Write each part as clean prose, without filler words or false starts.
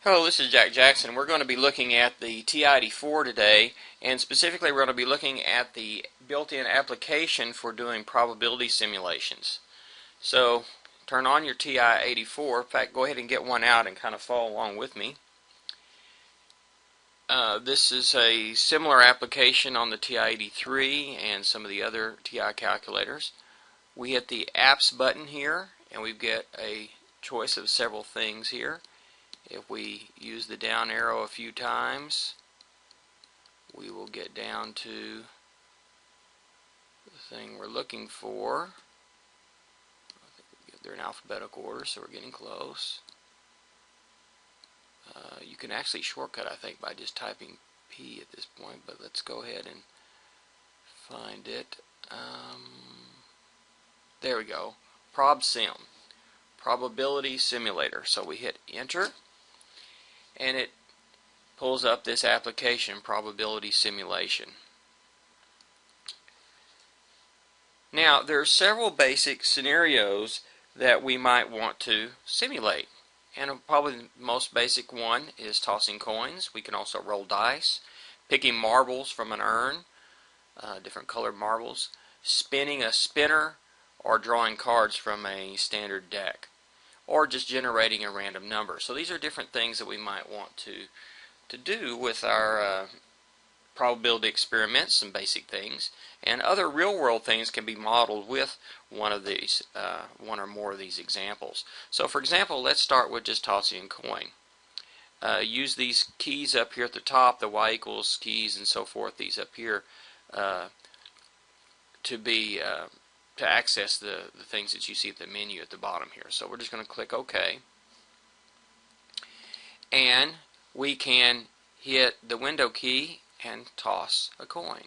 Hello, this is Jack Jackson. We're going to be looking at the TI-84 today, and specifically we're going to be looking at the built-in application for doing probability simulations. So turn on your TI-84. In fact, go ahead and get one out and kind of follow along with me. This is a similar application on the TI-83 and some of the other TI calculators. We hit the Apps button here, and we get a choice of several things here. If we use the down arrow a few times, we will get down to the thing we're looking for. I think they're in alphabetical order, so we're getting close. You can actually shortcut, I think, by just typing P at this point, but let's go ahead and find it. There we go. ProbSim, Probability Simulator. So we hit Enter, and it pulls up this application, Probability Simulation. Now, there are several basic scenarios that we might want to simulate. And probably the most basic one is tossing coins. We can also roll dice, picking marbles from an urn, different colored marbles, spinning a spinner, or drawing cards from a standard deck, or just generating a random number. So these are different things that we might want to do with our probability experiments, some basic things, and other real-world things can be modeled with one of these, one or more of these examples. So for example, let's start with just tossing a coin. Use these keys up here at the top, the Y equals keys and so forth, these up here, to access the things that you see at the menu at the bottom here. So we're just going to click OK. And we can hit the window key and toss a coin.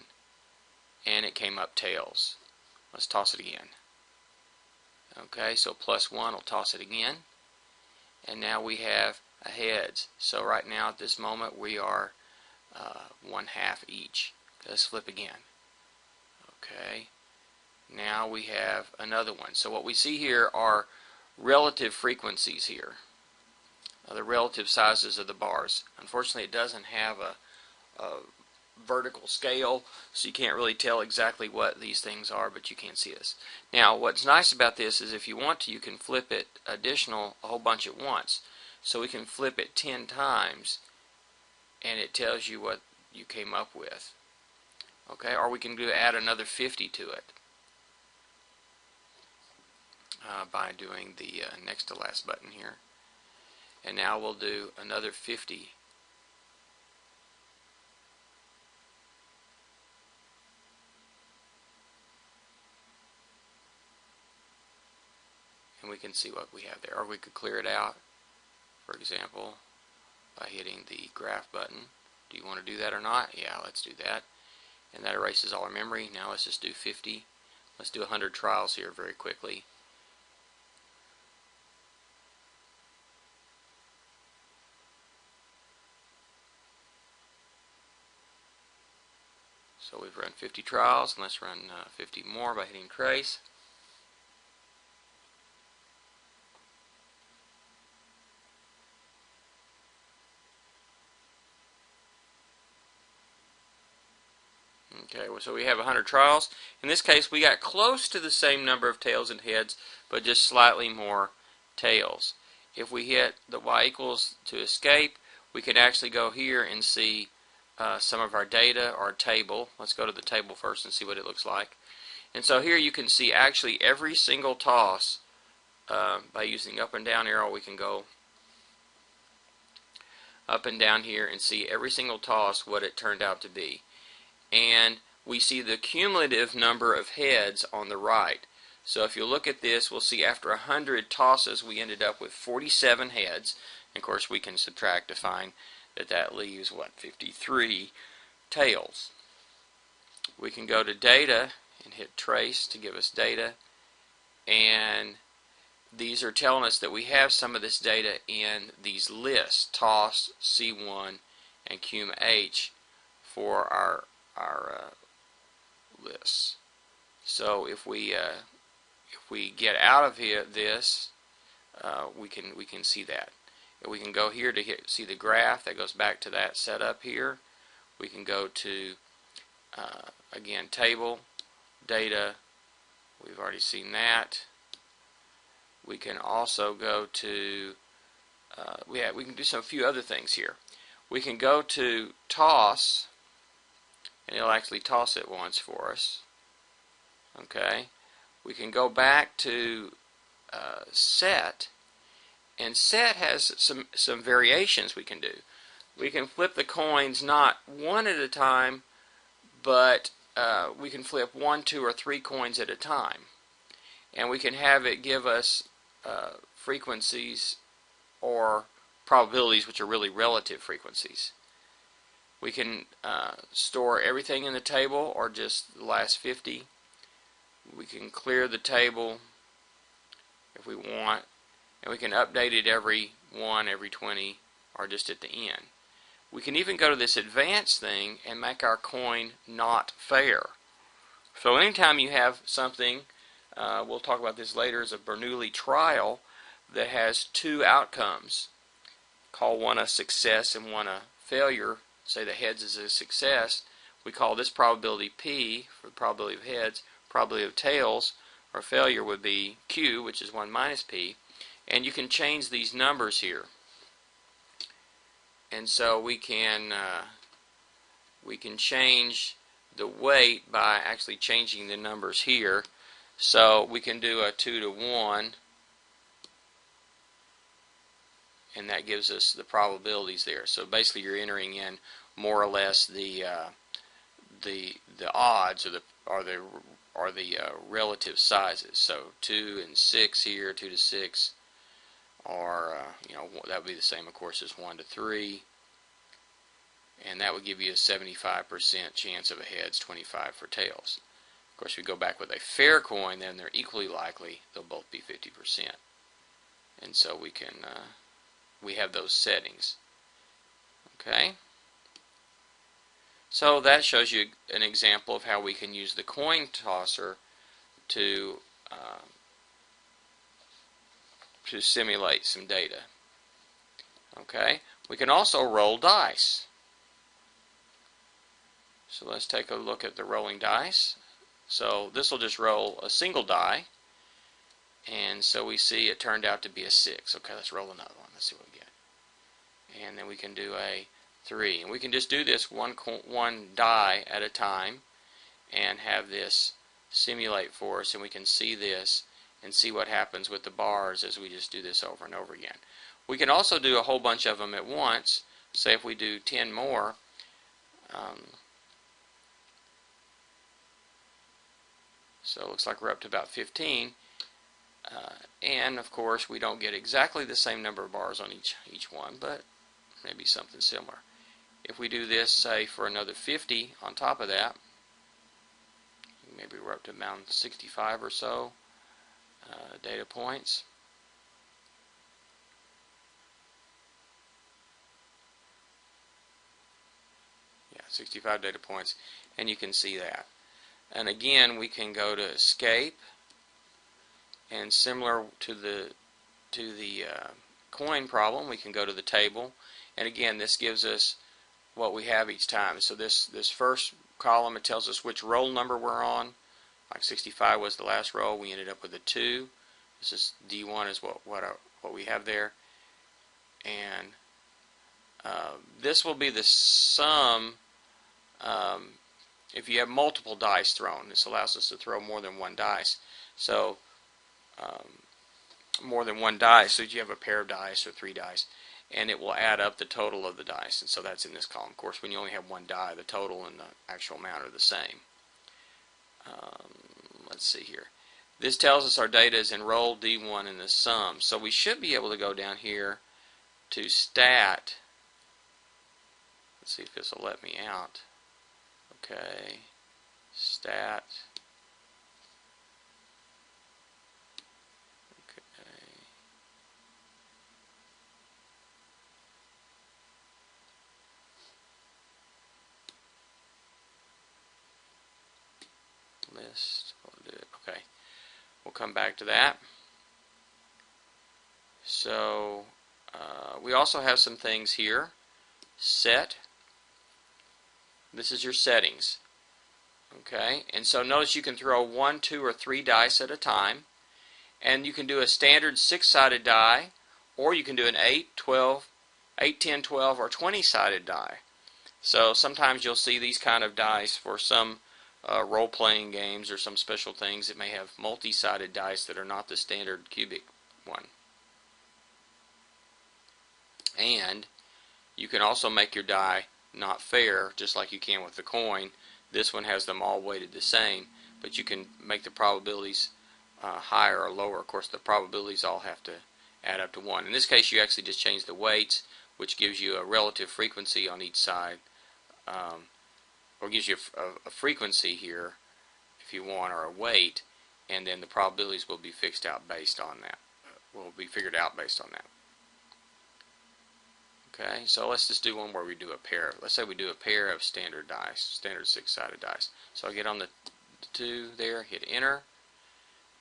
And it came up tails. Let's toss it again. Okay, so +1 will toss it again. And now we have a heads. So right now at this moment we are 1/2 each. Let's flip again. Okay. Now we have another one. So what we see here are relative frequencies here. The relative sizes of the bars. Unfortunately, it doesn't have a vertical scale, so you can't really tell exactly what these things are, but you can see this. Now, what's nice about this is if you want to, you can flip it a whole bunch at once. So we can flip it 10 times, and it tells you what you came up with. Okay, or we can add another 50 to it by doing the next to last button here. And now we'll do another 50. And we can see what we have there. Or we could clear it out, for example, by hitting the graph button. Do you want to do that or not? Yeah, let's do that. And that erases all our memory. Now let's just do 50. Let's do 100 trials here very quickly. So we've run 50 trials, and let's run 50 more by hitting trace. Okay, so we have 100 trials. In this case, we got close to the same number of tails and heads, but just slightly more tails. If we hit the Y equals to escape, we can actually go here and see some of our data or table. Let's go to the table first and see what it looks like. And so here you can see actually every single toss by using up and down arrow. We can go up and down here and see every single toss what it turned out to be. And we see the cumulative number of heads on the right. So if you look at this, we'll see after 100 tosses we ended up with 47 heads. And of course we can subtract to find that leaves, what, 53 tails. We can go to data and hit trace to give us data, and these are telling us that we have some of this data in these lists, toss, C1, and cum H for our lists. So if we get out of here we can see that. We can go here to see the graph that goes back to that setup here. We can go to again, table, data. We've already seen that. We can also go to we can do a few other things here. We can go to toss, and it'll actually toss it once for us. Okay. We can go back to set, and set has some variations we can do. We can flip the coins not one at a time, but we can flip 1, 2, or 3 coins at a time, and we can have it give us frequencies or probabilities, which are really relative frequencies. We can store everything in the table or just the last 50. We can clear the table if we want, and we can update it every 1, every 20, or just at the end. We can even go to this advanced thing and make our coin not fair. So anytime you have something, we'll talk about this later, as a Bernoulli Trial that has 2 outcomes, call one a success and one a failure. Say the heads is a success, we call this probability P for the probability of heads. Probability of tails or failure would be Q, which is 1 minus P, and you can change these numbers here. And so we can change the weight by actually changing the numbers here. So we can do a 2 to 1, and that gives us the probabilities there. So basically, you're entering in more or less the odds or the relative sizes. So 2 and 6 here, 2 to 6. Or, that would be the same, of course, as 1 to 3. And that would give you a 75% chance of a heads, 25 for tails. Of course, if we go back with a fair coin, then they're equally likely. They'll both be 50%. And so we have those settings. Okay? So that shows you an example of how we can use the coin tosser to simulate some data. Okay, we can also roll dice. So let's take a look at the rolling dice. So this will just roll a single die, and so we see it turned out to be a 6. Okay, let's roll another one. Let's see what we get. And then we can do a 3, and we can just do this one die at a time and have this simulate for us, and we can see this and see what happens with the bars as we just do this over and over again. We can also do a whole bunch of them at once. Say if we do 10 more, so it looks like we're up to about 15, and of course we don't get exactly the same number of bars on each one, but maybe something similar. If we do this, say, for another 50 on top of that, maybe we're up to around 65 or so data points. Yeah, 65 data points, and you can see that. And again, we can go to escape, and similar to the coin problem, we can go to the table, and again, this gives us what we have each time. So this first column, it tells us which roll number we're on. Like 65 was the last roll, we ended up with a 2. This is D1 is what we have there, and this will be the sum. If you have multiple dice thrown, this allows us to throw more than one dice. So more than one dice, so you have a pair of dice or 3 dice, and it will add up the total of the dice, and so that's in this column. Of course, when you only have one die, the total and the actual amount are the same. Let's see here. This tells us our data is in roll D1 in the sum, so we should be able to go down here to stat. Let's see if this will let me out. Okay, stat. Okay. List. We'll do it. Okay, we'll come back to that. So we also have some things here. Set. This is your settings. Okay, and so notice you can throw 1, 2, or 3 dice at a time, and you can do a standard 6-sided die, or you can do an 8, 12, 8, 10, 12, or 20-sided die. So sometimes you'll see these kind of dice for some role-playing games or some special things that may have multi-sided dice that are not the standard cubic one. And you can also make your die not fair, just like you can with the coin. This one has them all weighted the same, but you can make the probabilities higher or lower. Of course, the probabilities all have to add up to 1. In this case, you actually just change the weights, which gives you a relative frequency on each side, or gives you a frequency here, if you want, or a weight, and then the probabilities will be fixed out based on that. Will be figured out based on that. Okay, so let's just do one where we do a pair. Let's say we do a pair of standard dice, standard 6-sided dice. So I get on the 2 there, hit enter.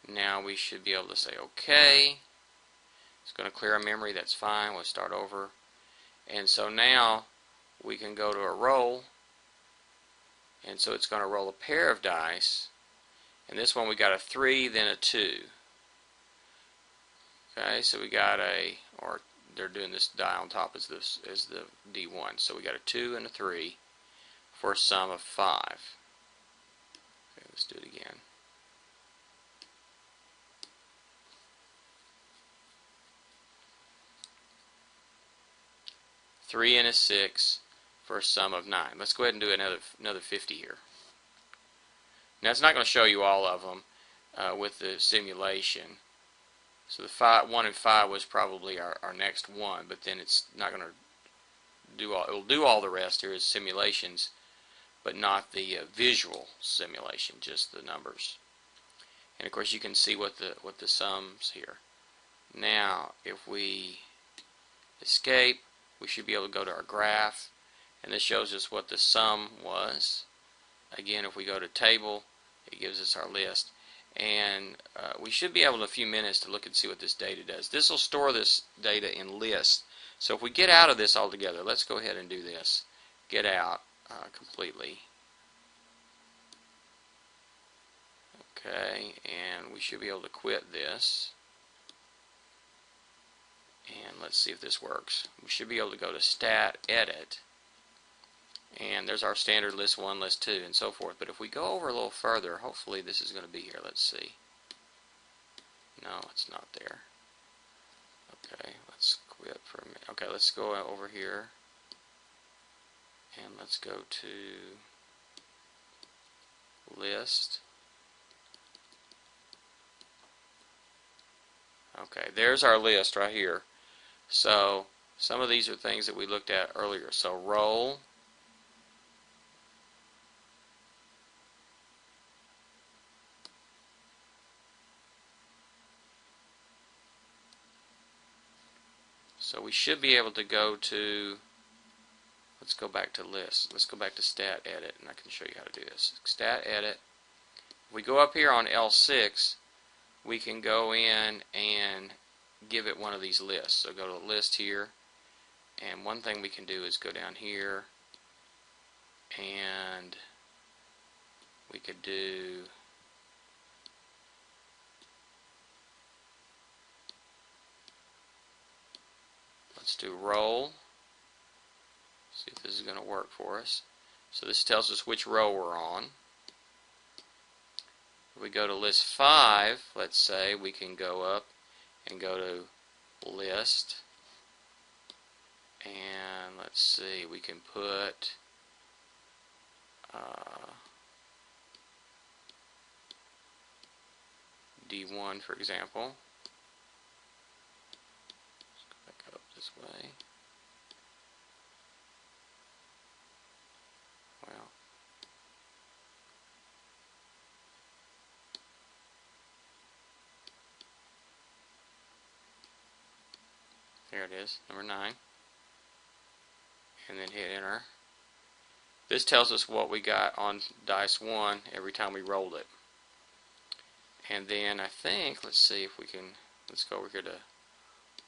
Now we should be able to say OK. It's going to clear our memory, that's fine. We'll start over. And so now we can go to a roll. And so it's going to roll a pair of dice. And this one we got a 3, then a 2. Okay, so we got or they're doing this die on top as the D1. So we got a 2 and a 3 for a sum of 5. Okay, let's do it again. Three and a 6 for a sum of 9. Let's go ahead and do another 50 here. Now it's not going to show you all of them with the simulation. So the 1 and 5 was probably our next one, but then it's not going to do all. It will do all the rest. Here is simulations, but not the visual simulation, just the numbers. And of course, you can see what the sums here. Now, if we escape, we should be able to go to our graph, and this shows us what the sum was. Again, if we go to table, it gives us our list. And we should be able in a few minutes to look and see what this data does. This will store this data in lists. So if we get out of this altogether, let's go ahead and do this. Get out completely. Okay, and we should be able to quit this. And let's see if this works. We should be able to go to Stat, Edit, and there's our standard list 1, list 2, and so forth. But if we go over a little further, hopefully this is going to be here. Let's see. No, it's not there. Okay, let's quit for a minute. Okay, let's go over here, and let's go to List. Okay, there's our list right here. So some of these are things that we looked at earlier. So roll, so we should be able to go to, let's go back to list. Let's go back to Stat Edit, and I can show you how to do this. Stat Edit. If we go up here on L6, we can go in and give it one of these lists. So go to the list here, and one thing we can do is go down here, and we could do let's do roll. See if this is going to work for us. So this tells us which row we're on. If we go to list 5, let's say, we can go up and go to list, and let's see, we can put D1, for example. Let's go back up this way. Well, there it is, number 9. And then hit enter. This tells us what we got on dice 1 every time we rolled it. And then I think, let's see if we can, let's go over here to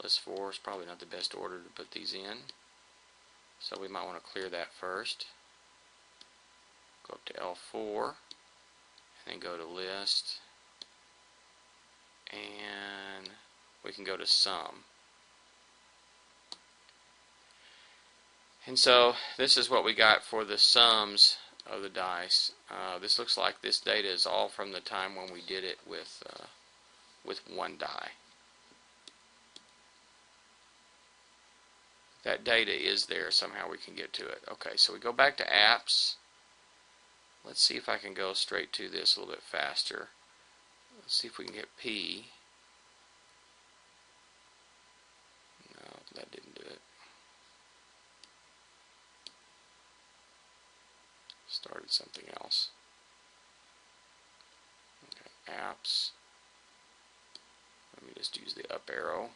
List 4 is probably not the best order to put these in, so we might want to clear that first. Go up to L4 and then go to list, and we can go to sum. And so this is what we got for the sums of the dice. This looks like this data is all from the time when we did it with one die. That data is there. Somehow we can get to it. Okay, so we go back to apps. Let's see if I can go straight to this a little bit faster. Let's see if we can get P. No, that didn't do it. Started something else. Okay, apps. Let me just use the up arrow.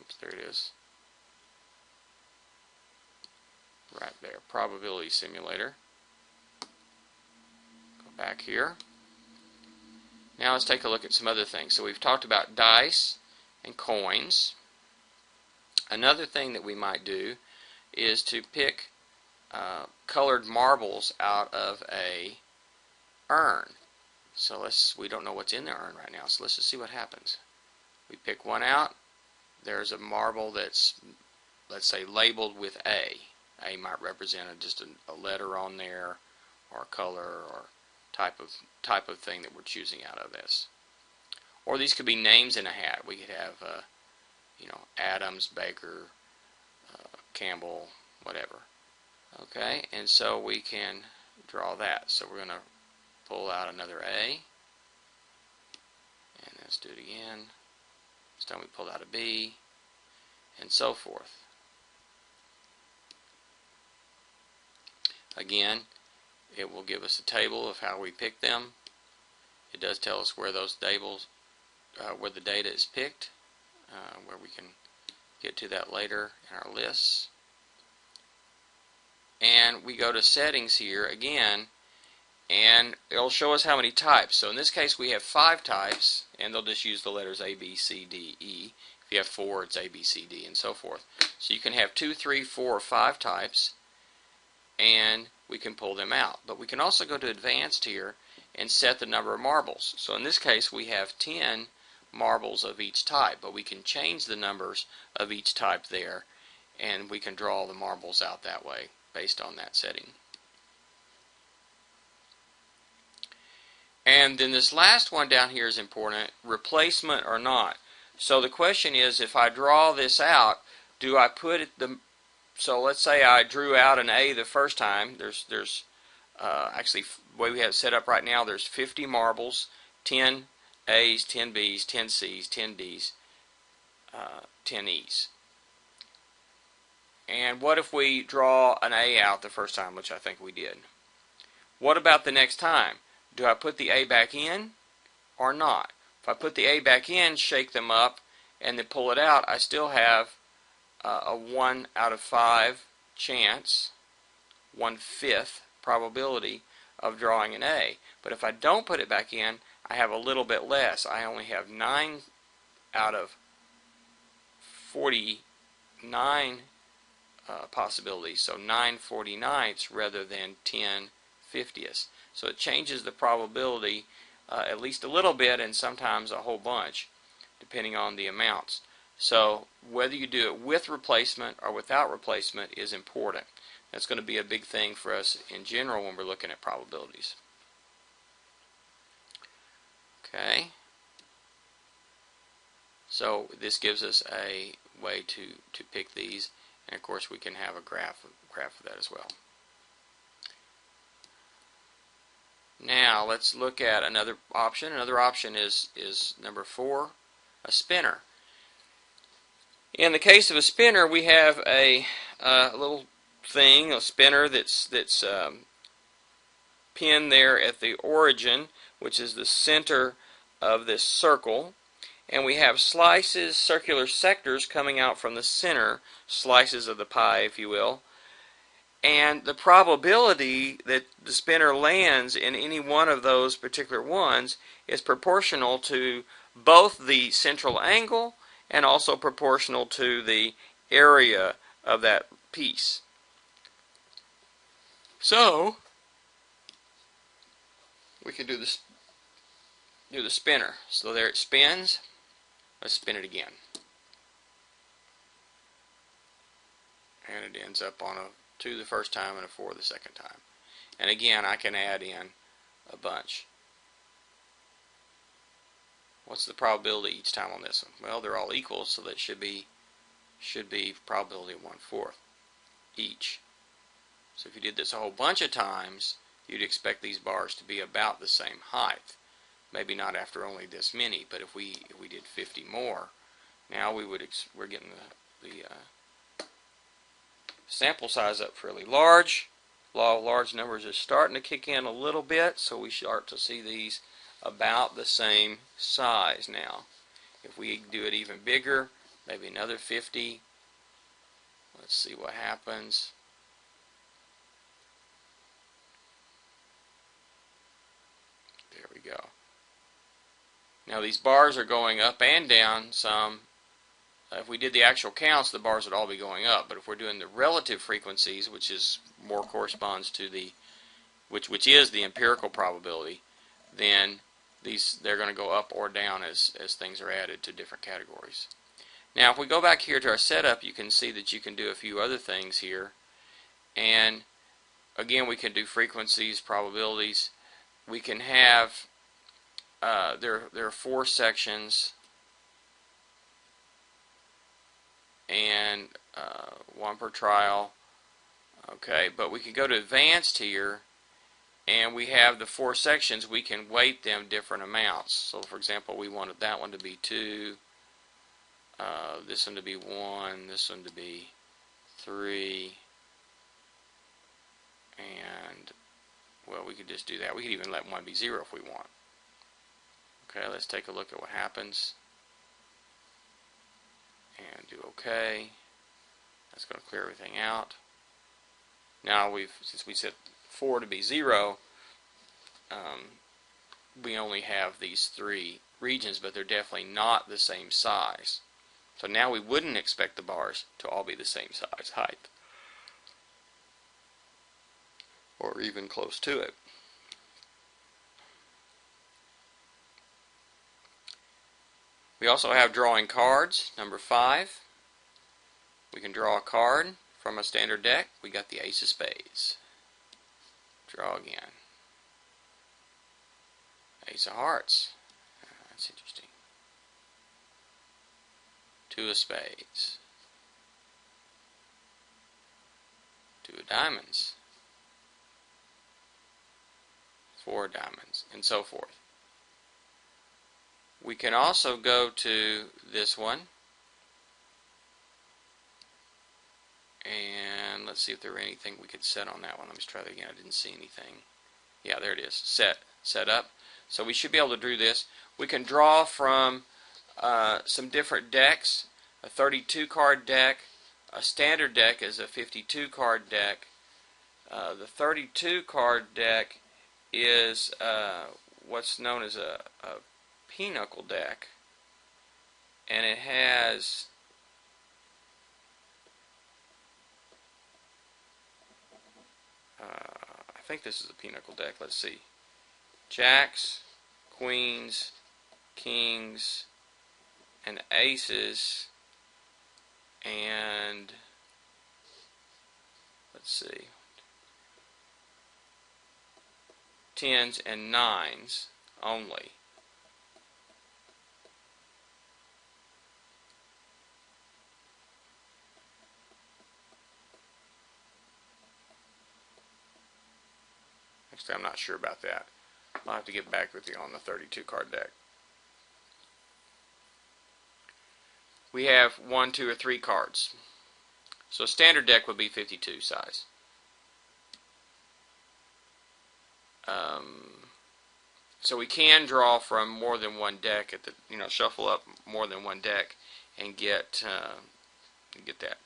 Oops, there it is. Right there, probability simulator. Go back here. Now let's take a look at some other things. So we've talked about dice and coins. Another thing that we might do is to pick colored marbles out of a urn. So we don't know what's in the urn right now, so let's just see what happens. We pick one out. There's a marble that's, let's say, labeled with A. A might represent just a letter on there, or a color, or type of thing that we're choosing out of this. Or these could be names in a hat. We could have, Adams, Baker, Campbell, whatever. Okay, and so we can draw that. So we're going to pull out another A, and let's do it again. This time we pulled out a B, and so forth. Again, it will give us a table of how we pick them. It does tell us where those tables, where the data is picked, where we can get to that later in our lists. And we go to settings here again, and it'll show us how many types. So in this case we have 5 types, and they'll just use the letters A, B, C, D, E. If you have 4, it's A, B, C, D, and so forth. So you can have 2, 3, 4, or 5 types, and we can pull them out. But we can also go to advanced here and set the number of marbles. So in this case we have 10 marbles of each type, but we can change the numbers of each type there, and we can draw the marbles out that way based on that setting. And then this last one down here is important, replacement or not. So the question is, if I draw this out, do I put it so let's say I drew out an A the first time. There's actually, the way we have it set up right now, there's 50 marbles, 10 A's, 10 B's, 10 C's, 10 D's, 10 E's. And what if we draw an A out the first time, which I think we did? What about the next time? Do I put the A back in or not? If I put the A back in, shake them up, and then pull it out, I still have a 1 out of 5 chance, 1/5 probability of drawing an A. But if I don't put it back in, I have a little bit less. I only have 9 out of 49 possibilities, so 9/49ths rather than 10/50ths. So it changes the probability at least a little bit, and sometimes a whole bunch, depending on the amounts. So whether you do it with replacement or without replacement is important. That's going to be a big thing for us in general when we're looking at probabilities. Okay. So this gives us a way to pick these, and of course we can have a graph of that as well. Now let's look at another option. Another option is number 4, a spinner. In the case of a spinner, we have a little thing, a spinner that's pinned there at the origin, which is the center of this circle, and we have slices, circular sectors coming out from the center, slices of the pie, if you will, And the probability that the spinner lands in any one of those particular ones is proportional to both the central angle and also proportional to the area of that piece. So we can do the spinner. So there it spins. Let's spin it again. And it ends up on a 2 the first time and a 4 the second time. And again, I can add in a bunch. What's the probability each time on this one? Well, they're all equal, so that should be probability of 1/4 each. So if you did this a whole bunch of times, you'd expect these bars to be about the same height. Maybe not after only this many, but if we did 50 more, now we're getting the sample size up fairly large. Law of large numbers is starting to kick in a little bit, so we start to see these about the same size now. If we do it even bigger, maybe another 50, let's see what happens. There we go. Now these bars are going up and down some. If we did the actual counts, the bars would all be going up. But if we're doing the relative frequencies, which is more corresponds to the, which is the empirical probability, then they're going to go up or down as things are added to different categories. Now, if we go back here to our setup, you can see that you can do a few other things here. And again, we can do frequencies, probabilities. We can have there are 4 sections. And 1 per trial. Okay, but we can go to advanced here, and we have the 4 sections. We can weight them different amounts. So, for example, we wanted that one to be 2, this one to be 1, this one to be 3, and well, we could just do that. We could even let one be 0 if we want. Okay, let's take a look at what happens. And do OK. That's going to clear everything out. Now since we set 4 to be 0, we only have these 3 regions, but they're definitely not the same size. So now we wouldn't expect the bars to all be the same size height, or even close to it. We also have drawing cards, number 5. We can draw a card from a standard deck. We got the ace of spades. Draw again. Ace of hearts. That's interesting. 2 of spades. 2 of diamonds. 4 of diamonds, and so forth. We can also go to this one, and let's see if there were anything we could set on that one. Let me try that again. I didn't see anything. Yeah, there it is. Set up. So we should be able to do this. We can draw from some different decks. A 32 card deck. A standard deck is a 52 card deck. The 32 card deck is what's known as a pinochle deck, and it has I think this is a pinochle deck. Let's see. Jacks, queens, kings, and aces, and let's see, 10s and 9s only. Actually, I'm not sure about that. I'll have to get back with you on the 32 card deck. We have 1, 2, or 3 cards. So a standard deck would be 52 size. So we can draw from more than one deck at the, shuffle up more than one deck and get that.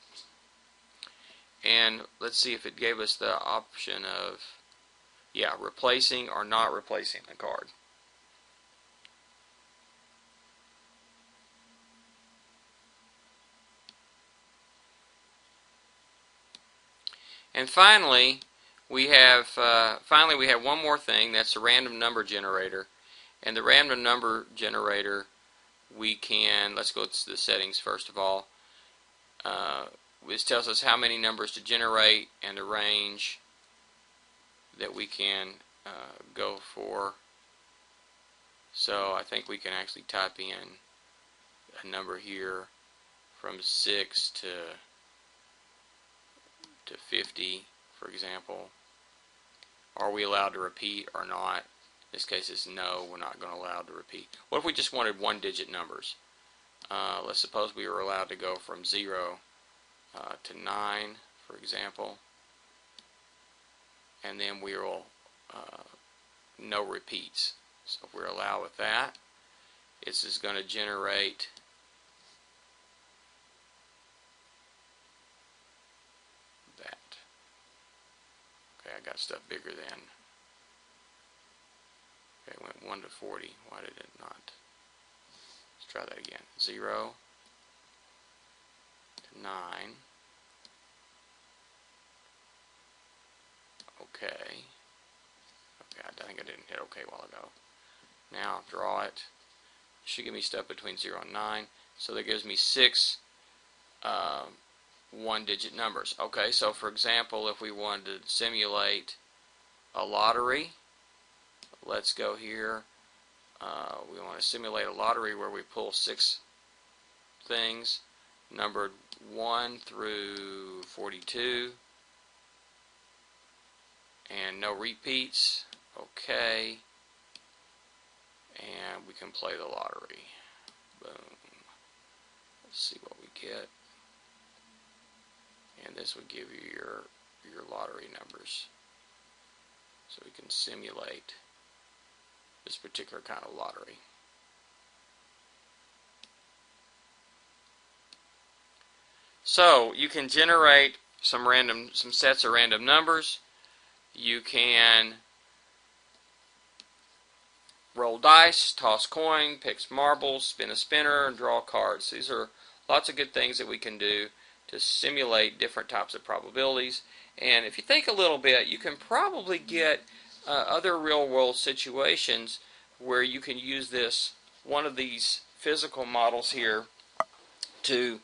and let's see if it gave us the option of, yeah, replacing or not replacing the card. And finally, we have one more thing. That's the random number generator. And the random number generator, we can, let's go to the settings first of all. This tells us how many numbers to generate and the range that we can go for. So I think we can actually type in a number here from 6 to 50, for example. Are we allowed to repeat or not? In this case it's no, we're not going to allow to repeat. What if we just wanted one-digit numbers? Let's suppose we were allowed to go from 0 to 9, for example, and then we will no repeats. So if we're allowed with that, this is going to generate that. Okay, I got stuff bigger than. Okay, it went 1 to 40. Why did it not? Let's try that again. 0 to 9. Okay. Okay, I think I didn't hit OK a while ago. Now draw it. It should give me stuff between 0 and 9. So that gives me 6 one-digit numbers. Okay, so for example, if we wanted to simulate a lottery, let's go here. We want to simulate a lottery where we pull 6 things numbered 1 through 42 and no repeats. Okay, and we can play the lottery. Boom. Let's see what we get. And this would give you your lottery numbers. So we can simulate this particular kind of lottery. So you can generate some sets of random numbers. You can roll dice, toss coin, pick marbles, spin a spinner, and draw cards. These are lots of good things that we can do to simulate different types of probabilities. And if you think a little bit, you can probably get other real-world situations where you can use one of these physical models here to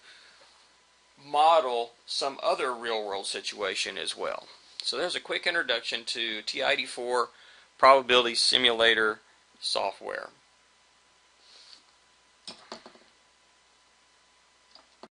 model some other real-world situation as well. So there's a quick introduction to TI-84 probability simulator software.